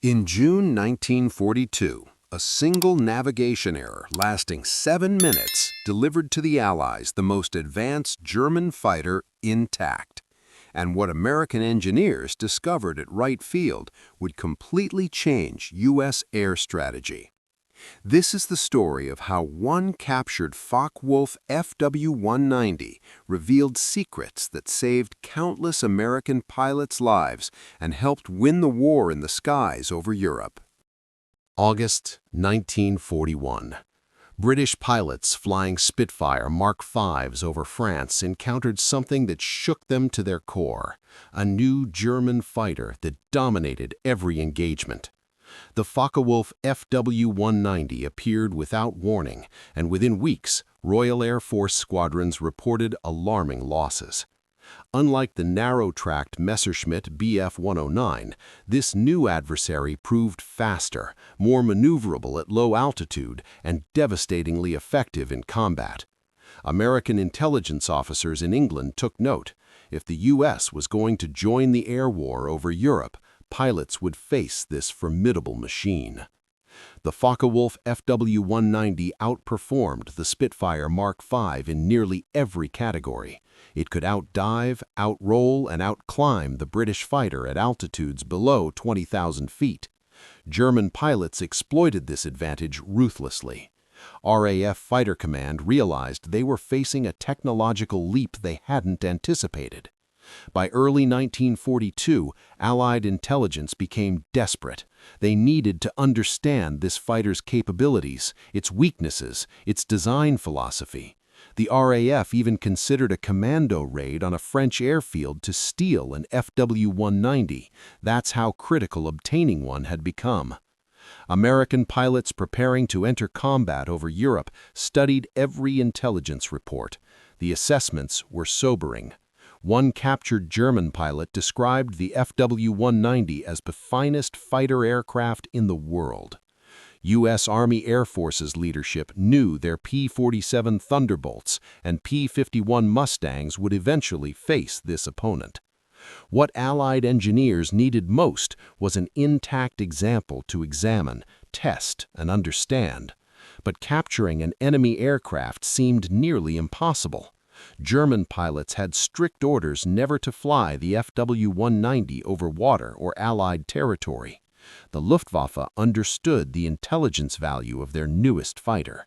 In June 1942, a single navigation error lasting 7 minutes delivered to the Allies the most advanced German fighter intact. And what American engineers discovered at Wright Field would completely change U.S. air strategy. This is the story of how one captured Focke-Wulf Fw-190 revealed secrets that saved countless American pilots' lives and helped win the war in the skies over Europe. August 1941. British pilots flying Spitfire Mark V's over France encountered something that shook them to their core, a new German fighter that dominated every engagement. The Focke-Wulf Fw-190 appeared without warning, and within weeks, Royal Air Force squadrons reported alarming losses. Unlike the narrow-tracked Messerschmitt Bf-109, this new adversary proved faster, more maneuverable at low altitude, and devastatingly effective in combat. American intelligence officers in England took note. If the U.S. was going to join the air war over Europe, pilots would face this formidable machine. The Focke-Wulf Fw-190 outperformed the Spitfire Mark V in nearly every category. It could outdive, outroll, and outclimb the British fighter at altitudes below 20,000 feet. German pilots exploited this advantage ruthlessly. RAF Fighter Command realized they were facing a technological leap they hadn't anticipated. By early 1942, Allied intelligence became desperate. They needed to understand this fighter's capabilities, its weaknesses, its design philosophy. The RAF even considered a commando raid on a French airfield to steal an Fw-190. That's how critical obtaining one had become. American pilots preparing to enter combat over Europe studied every intelligence report. The assessments were sobering. One captured German pilot described the Fw-190 as the finest fighter aircraft in the world. U.S. Army Air Forces leadership knew their P-47 Thunderbolts and P-51 Mustangs would eventually face this opponent. What Allied engineers needed most was an intact example to examine, test, and understand. But capturing an enemy aircraft seemed nearly impossible. German pilots had strict orders never to fly the Fw-190 over water or Allied territory. The Luftwaffe understood the intelligence value of their newest fighter.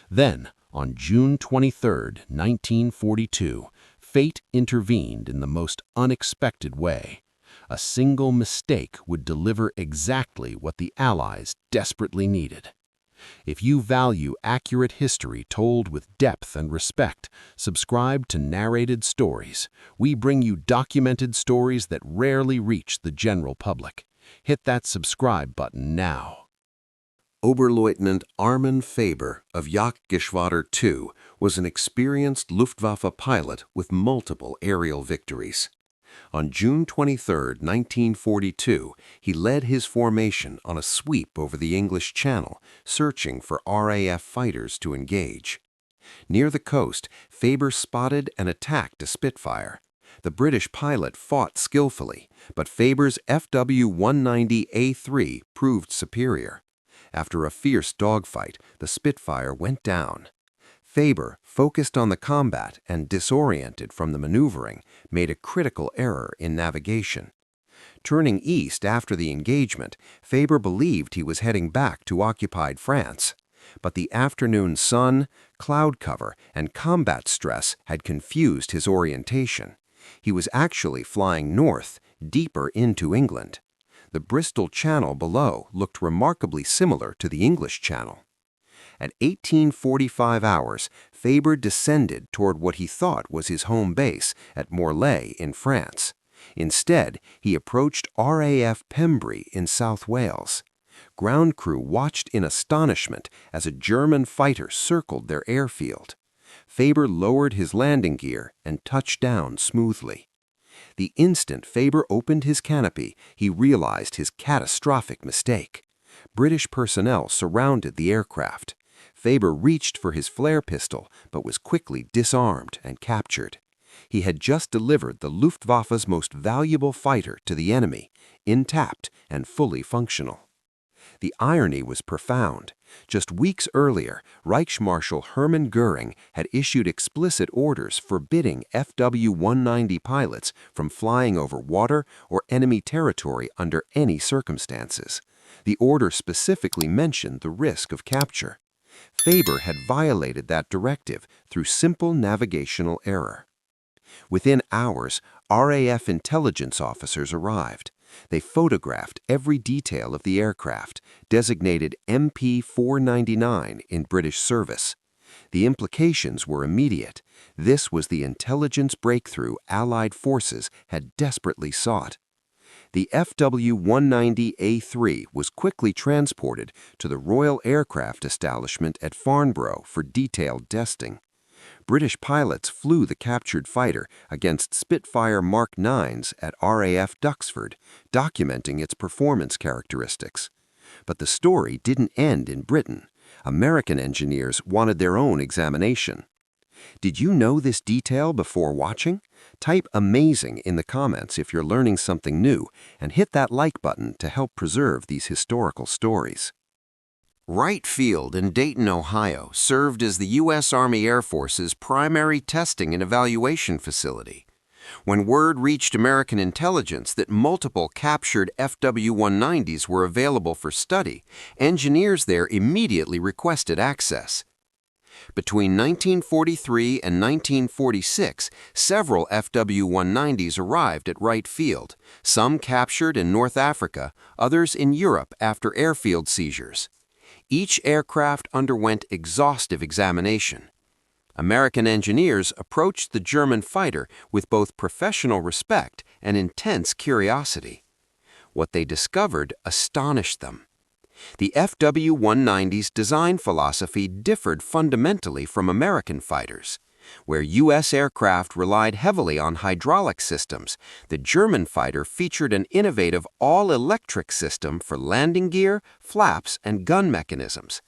Then, on June 23, 1942, fate intervened in the most unexpected way. A single mistake would deliver exactly what the Allies desperately needed. If you value accurate history told with depth and respect, subscribe to Narrated Stories. We bring you documented stories that rarely reach the general public. Hit that subscribe button now. Oberleutnant Armin Faber of Jagdgeschwader II was an experienced Luftwaffe pilot with multiple aerial victories. On June 23, 1942, he led his formation on a sweep over the English Channel, searching for RAF fighters to engage. Near the coast, Faber spotted and attacked a Spitfire. The British pilot fought skillfully, but Faber's Fw-190A3 proved superior. After a fierce dogfight, the Spitfire went down. Faber, focused on the combat and disoriented from the maneuvering, made a critical error in navigation. Turning east after the engagement, Faber believed he was heading back to occupied France. But the afternoon sun, cloud cover, and combat stress had confused his orientation. He was actually flying north, deeper into England. The Bristol Channel below looked remarkably similar to the English Channel. At 1845 hours, Faber descended toward what he thought was his home base at Morlaix in France. Instead, he approached RAF Pembrey in South Wales. Ground crew watched in astonishment as a German fighter circled their airfield. Faber lowered his landing gear and touched down smoothly. The instant Faber opened his canopy, he realized his catastrophic mistake. British personnel surrounded the aircraft. Faber reached for his flare pistol, but was quickly disarmed and captured. He had just delivered the Luftwaffe's most valuable fighter to the enemy, intact and fully functional. The irony was profound. Just weeks earlier, Reichsmarschall Hermann Göring had issued explicit orders forbidding Fw-190 pilots from flying over water or enemy territory under any circumstances. The order specifically mentioned the risk of capture. Faber had violated that directive through simple navigational error. Within hours, RAF intelligence officers arrived. They photographed every detail of the aircraft, designated MP-499 in British service. The implications were immediate. This was the intelligence breakthrough Allied forces had desperately sought. The Fw-190A3 was quickly transported to the Royal Aircraft Establishment at Farnborough for detailed testing. British pilots flew the captured fighter against Spitfire Mark 9s at RAF Duxford, documenting its performance characteristics. But the story didn't end in Britain. American engineers wanted their own examination. Did you know this detail before watching? Type "amazing" in the comments if you're learning something new, and hit that like button to help preserve these historical stories. Wright Field in Dayton, Ohio, served as the U.S. Army Air Force's primary testing and evaluation facility. When word reached American intelligence that multiple captured Fw-190s were available for study, engineers there immediately requested access. Between 1943 and 1946, several Fw-190s arrived at Wright Field, some captured in North Africa, others in Europe after airfield seizures. Each aircraft underwent exhaustive examination. American engineers approached the German fighter with both professional respect and intense curiosity. What they discovered astonished them. The Fw-190's design philosophy differed fundamentally from American fighters. Where U.S. aircraft relied heavily on hydraulic systems, the German fighter featured an innovative all-electric system for landing gear, flaps, and gun mechanisms.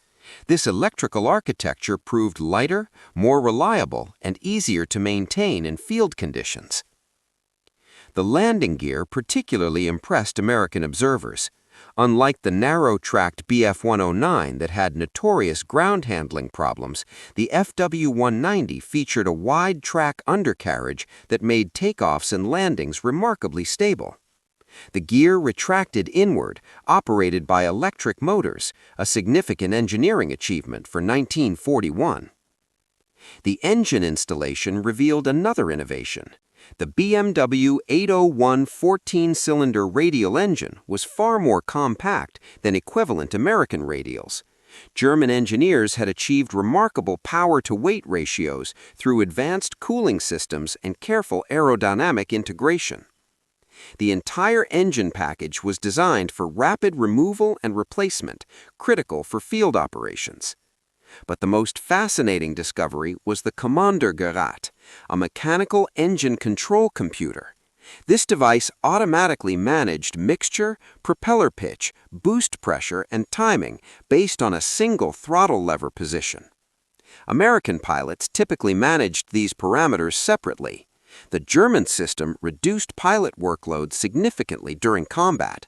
This electrical architecture proved lighter, more reliable, and easier to maintain in field conditions. The landing gear particularly impressed American observers. Unlike the narrow-tracked Bf-109 that had notorious ground handling problems, the Fw-190 featured a wide-track undercarriage that made takeoffs and landings remarkably stable. The gear retracted inward, operated by electric motors, a significant engineering achievement for 1941. The engine installation revealed another innovation. The BMW 801 14-cylinder radial engine was far more compact than equivalent American radials. German engineers had achieved remarkable power-to-weight ratios through advanced cooling systems and careful aerodynamic integration. The entire engine package was designed for rapid removal and replacement, critical for field operations. But the most fascinating discovery was the Kommandergerät, a mechanical engine control computer. This device automatically managed mixture, propeller pitch, boost pressure, and timing based on a single throttle lever position. American pilots typically managed these parameters separately. The German system reduced pilot workload significantly during combat.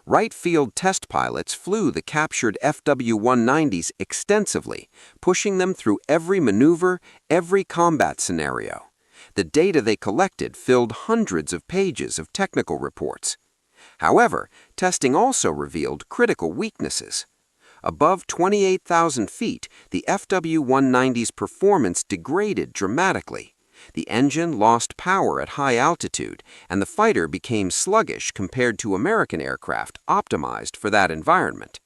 Wright Field test pilots flew the captured Fw-190s extensively, pushing them through every maneuver, every combat scenario. The data they collected filled hundreds of pages of technical reports. However, testing also revealed critical weaknesses. Above 28,000 feet, the Fw-190's performance degraded dramatically. The engine lost power at high altitude, and the fighter became sluggish compared to American aircraft optimized for that environment.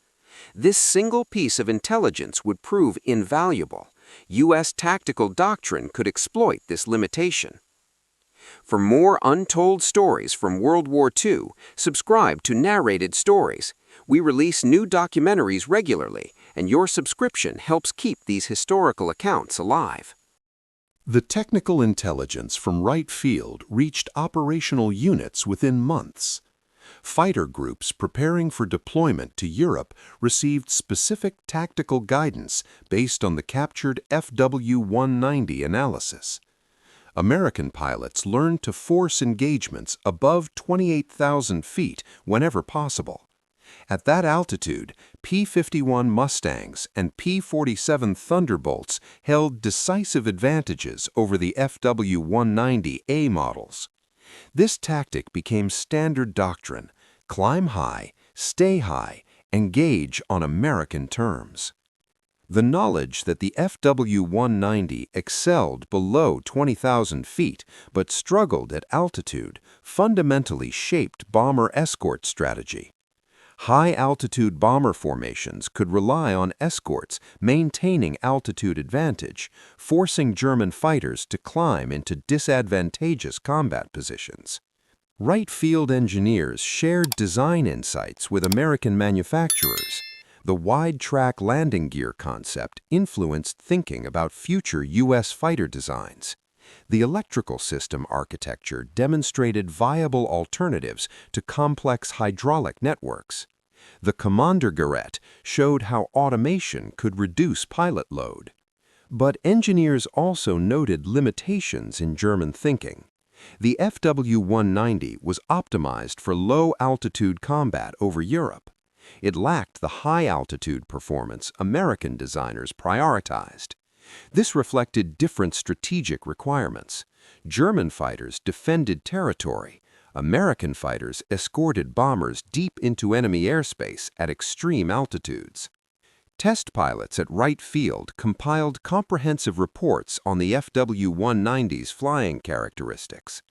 This single piece of intelligence would prove invaluable. U.S. tactical doctrine could exploit this limitation. For more untold stories from World War II, subscribe to Narrated Stories. We release new documentaries regularly, and your subscription helps keep these historical accounts alive. The technical intelligence from Wright Field reached operational units within months. Fighter groups preparing for deployment to Europe received specific tactical guidance based on the captured Fw-190 analysis. American pilots learned to force engagements above 28,000 feet whenever possible. At that altitude, P-51 Mustangs and P-47 Thunderbolts held decisive advantages over the FW-190A models. This tactic became standard doctrine: climb high, stay high, engage on American terms. The knowledge that the FW-190 excelled below 20,000 feet but struggled at altitude fundamentally shaped bomber escort strategy. High-altitude bomber formations could rely on escorts maintaining altitude advantage, forcing German fighters to climb into disadvantageous combat positions. Wright Field engineers shared design insights with American manufacturers. The wide-track landing gear concept influenced thinking about future U.S. fighter designs. The electrical system architecture demonstrated viable alternatives to complex hydraulic networks. The Commander Garrett showed how automation could reduce pilot load. But engineers also noted limitations in German thinking. The FW-190 was optimized for low-altitude combat over Europe. It lacked the high-altitude performance American designers prioritized. This reflected different strategic requirements. German fighters defended territory. American fighters escorted bombers deep into enemy airspace at extreme altitudes. Test pilots at Wright Field compiled comprehensive reports on the FW-190's flying characteristics.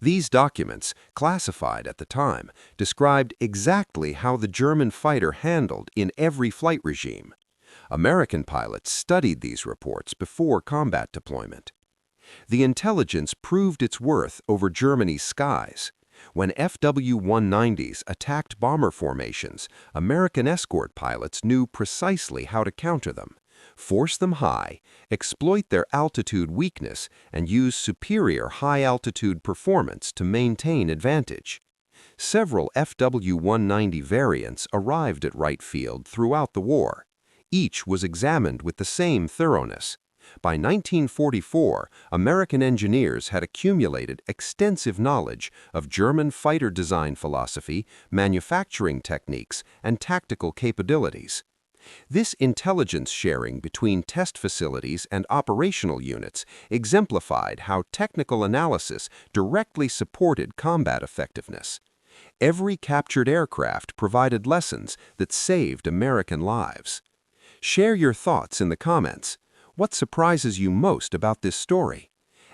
These documents, classified at the time, described exactly how the German fighter handled in every flight regime. American pilots studied these reports before combat deployment. The intelligence proved its worth over Germany's skies. When FW-190s attacked bomber formations, American escort pilots knew precisely how to counter them: force them high, exploit their altitude weakness, and use superior high-altitude performance to maintain advantage. Several FW-190 variants arrived at Wright Field throughout the war. Each was examined with the same thoroughness. By 1944, American engineers had accumulated extensive knowledge of German fighter design philosophy, manufacturing techniques, and tactical capabilities. This intelligence sharing between test facilities and operational units exemplified how technical analysis directly supported combat effectiveness. Every captured aircraft provided lessons that saved American lives. Share your thoughts in the comments. What surprises you most about this story?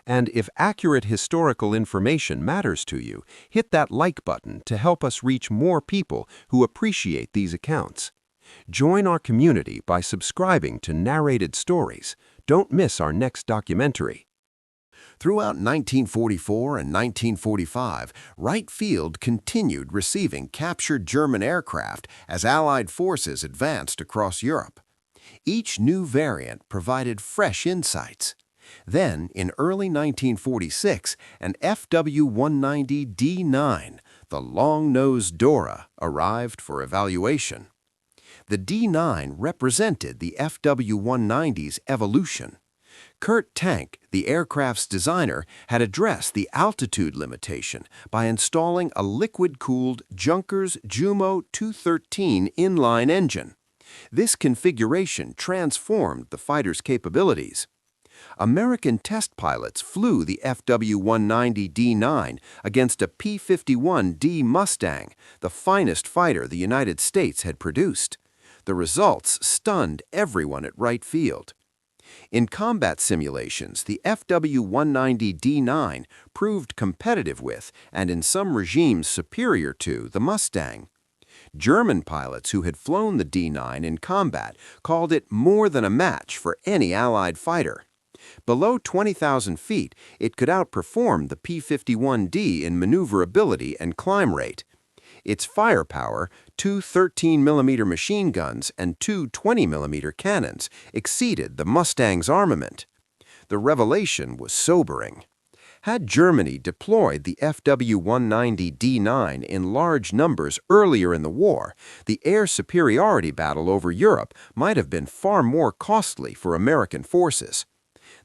And if accurate historical information matters to you, hit that like button to help us reach more people who appreciate these accounts. Join our community by subscribing to Narrated Stories. Don't miss our next documentary. Throughout 1944 and 1945, Wright Field continued receiving captured German aircraft as Allied forces advanced across Europe. Each new variant provided fresh insights. Then, in early 1946, an FW-190D9, the long-nosed Dora, arrived for evaluation. The D9 represented the FW-190's evolution. Kurt Tank, the aircraft's designer, had addressed the altitude limitation by installing a liquid-cooled Junkers Jumo 213 inline engine. This configuration transformed the fighter's capabilities. American test pilots flew the FW-190D9 against a P-51D Mustang, the finest fighter the United States had produced. The results stunned everyone at Wright Field. In combat simulations, the FW-190D9 proved competitive with, and in some regimes superior to, the Mustang. German pilots who had flown the D9 in combat called it more than a match for any Allied fighter. Below 20,000 feet, it could outperform the P-51D in maneuverability and climb rate. Its firepower, two 13mm machine guns and two 20mm cannons, exceeded the Mustang's armament. The revelation was sobering. Had Germany deployed the FW-190D9 in large numbers earlier in the war, the air superiority battle over Europe might have been far more costly for American forces.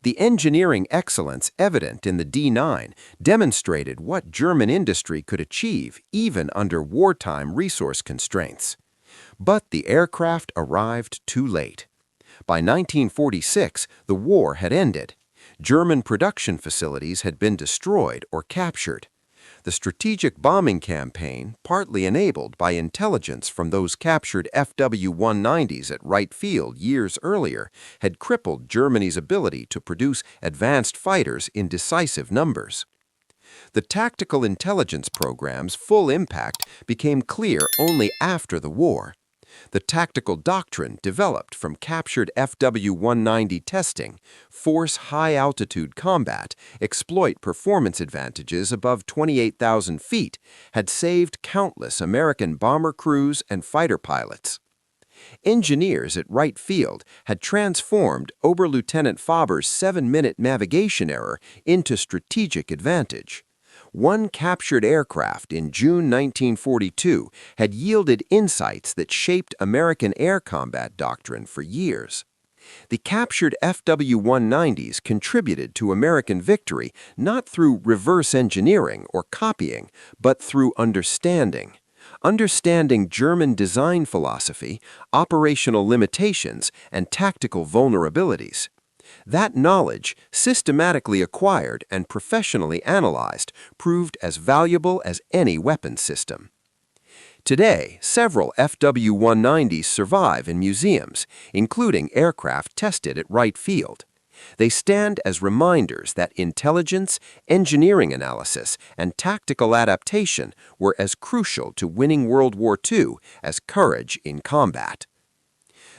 The engineering excellence evident in the D9 demonstrated what German industry could achieve even under wartime resource constraints. But the aircraft arrived too late. By 1946, the war had ended. German production facilities had been destroyed or captured. The strategic bombing campaign, partly enabled by intelligence from those captured Fw-190s at Wright Field years earlier, had crippled Germany's ability to produce advanced fighters in decisive numbers. The tactical intelligence program's full impact became clear only after the war. The tactical doctrine developed from captured Fw-190 testing, force high-altitude combat, exploit performance advantages above 28,000 feet, had saved countless American bomber crews and fighter pilots. Engineers at Wright Field had transformed Oberlieutenant Faber's 7-minute navigation error into strategic advantage. One captured aircraft in June 1942 had yielded insights that shaped American air combat doctrine for years. The captured Fw-190s contributed to American victory not through reverse engineering or copying, but through understanding. Understanding German design philosophy, operational limitations, and tactical vulnerabilities. That knowledge, systematically acquired and professionally analyzed, proved as valuable as any weapon system. Today, several Fw-190s survive in museums, including aircraft tested at Wright Field. They stand as reminders that intelligence, engineering analysis, and tactical adaptation were as crucial to winning World War II as courage in combat.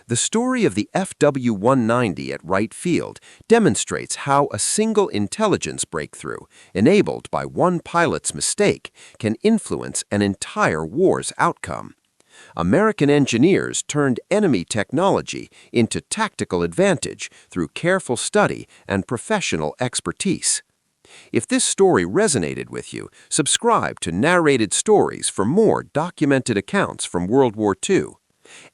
The story of the Fw-190 at Wright Field demonstrates how a single intelligence breakthrough, enabled by one pilot's mistake, can influence an entire war's outcome. American engineers turned enemy technology into tactical advantage through careful study and professional expertise. If this story resonated with you, subscribe to Narrated Stories for more documented accounts from World War II.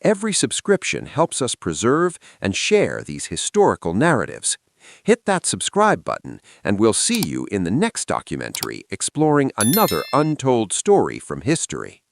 Every subscription helps us preserve and share these historical narratives. Hit that subscribe button, and we'll see you in the next documentary exploring another untold story from history.